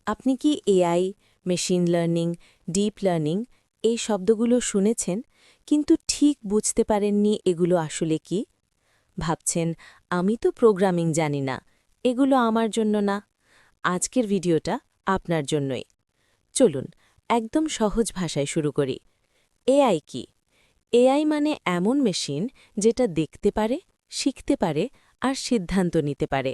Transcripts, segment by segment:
আপনি কি AI, machine learning, deep learning এই শব্দগুলো শুনেছেন কিন্তু ঠিক বুঝতে পারেননি এগুলো আসলে কি? ভাবছেন আমি তো প্রোগ্রামিং জানি না, এগুলো আমার জন্য না। আজকের ভিডিওটা আপনার জন্যই। চলুন একদম সহজ ভাষায় শুরু করি। এআই কি? এআই মানে এমন মেশিন যেটা দেখতে পারে, শিখতে পারে আর সিদ্ধান্ত নিতে পারে।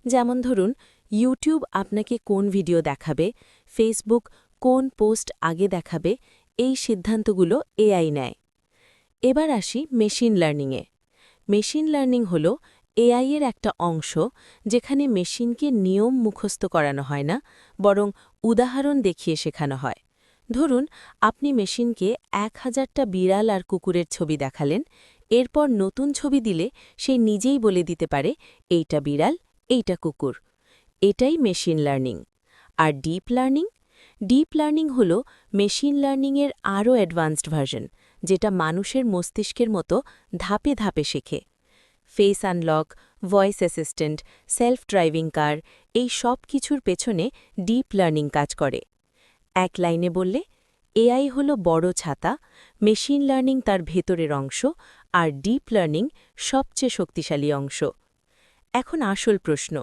যেমন ধরুন, ইউটিউব আপনাকে কোন ভিডিও দেখাবে, ফেসবুক কোন পোস্ট আগে দেখাবে, এই সিদ্ধান্তগুলো এআই নেয়। এবার আসি মেশিন লার্নিংয়ে। মেশিন লার্নিং হল এআই এর একটা অংশ, যেখানে মেশিনকে নিয়ম মুখস্থ করানো হয় না, বরং উদাহরণ দেখিয়ে শেখানো হয়। ধরুন, আপনি মেশিনকে 1000টা বিড়াল আর কুকুরের ছবি দেখালেন, এরপর নতুন ছবি দিলে সে নিজেই বলে দিতে পারে এইটা বিড়াল, এইটা কুকুর। এটাই মেশিন লার্নিং। আর ডিপ লার্নিং? ডিপ লার্নিং হল মেশিন লার্নিংয়ের আরও অ্যাডভান্সড ভার্সন, যেটা মানুষের মস্তিষ্কের মতো ধাপে ধাপে শেখে। Face unlock, voice assistant, self driving কার, এই সব কিছুর পেছনে ডিপ লার্নিং কাজ করে। এক লাইনে বললে, এআই হল বড় ছাতা, মেশিন লার্নিং তার ভেতরের অংশ, আর ডিপ লার্নিং সবচেয়ে শক্তিশালী অংশ। এখন আসল প্রশ্ন,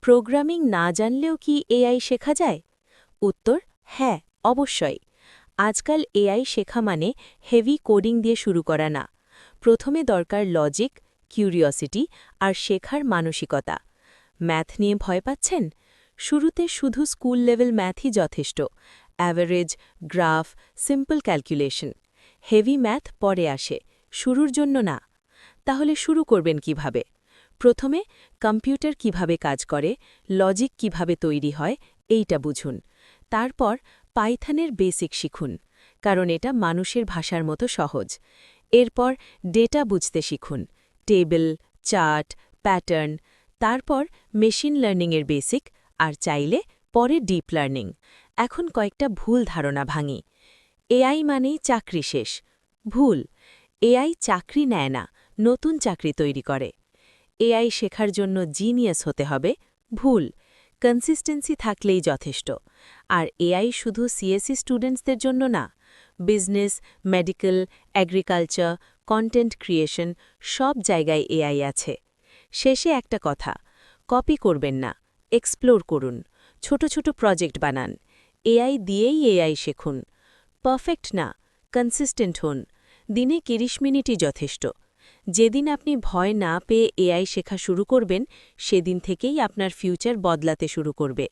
প্রোগ্রামিং না জানলেও কি এআই শেখা যায়? উত্তর হ্যাঁ, অবশ্যই। আজকাল এআই শেখা মানে হেভি কোডিং দিয়ে শুরু করা না। প্রথমে দরকার লজিক, কিউরিওসিটি আর শেখার মানসিকতা। ম্যাথ নিয়ে ভয় পাচ্ছেন? শুরুতে শুধু স্কুল লেভেল ম্যাথই যথেষ্ট। Average, graph, simple calculation. Heavy math পরে আসে, শুরুর জন্য না। তাহলে শুরু করবেন কিভাবে? প্রথমে কম্পিউটার কিভাবে কাজ করে, লজিক কিভাবে তৈরি হয়, এইটা বুঝুন। তারপর পাইথনের বেসিক শিখুন, কারণ এটা মানুষের ভাষার মতো সহজ। এরপর ডেটা বুঝতে শিখুন, টেবিল, চার্ট, প্যাটার্ন। তারপর মেশিন লার্নিংয়ের বেসিক, আর চাইলে পরে ডিপ লার্নিং। এখন কয়েকটা ভুল ধারণা ভাঙি। এআই মানেই চাকরি শেষ। ভুল। এআই চাকরি নেয় না, নতুন চাকরি তৈরি করে। এআই শেখার জন্য জিনিয়াস হতে হবে। ভুল। কনসিস্টেন্সি থাকলেই যথেষ্ট। আর এআই শুধু সিএসসি স্টুডেন্টসদের জন্য না, business, medical, agriculture, content creation সব জায়গায় এআই আছে। শেষে একটা কথা, কপি করবেন না, এক্সপ্লোর করুন, ছোট ছোট প্রজেক্ট বানান। এআই দিয়েই এআই শেখুন। পারফেক্ট না, কনসিস্টেন্ট হন। দিনে 30 মিনিটই যথেষ্ট। যেদিন আপনি ভয় না পেয়ে এআই শেখা শুরু করবেন, সেদিন থেকেই আপনার ফিউচার বদলাতে শুরু করবে।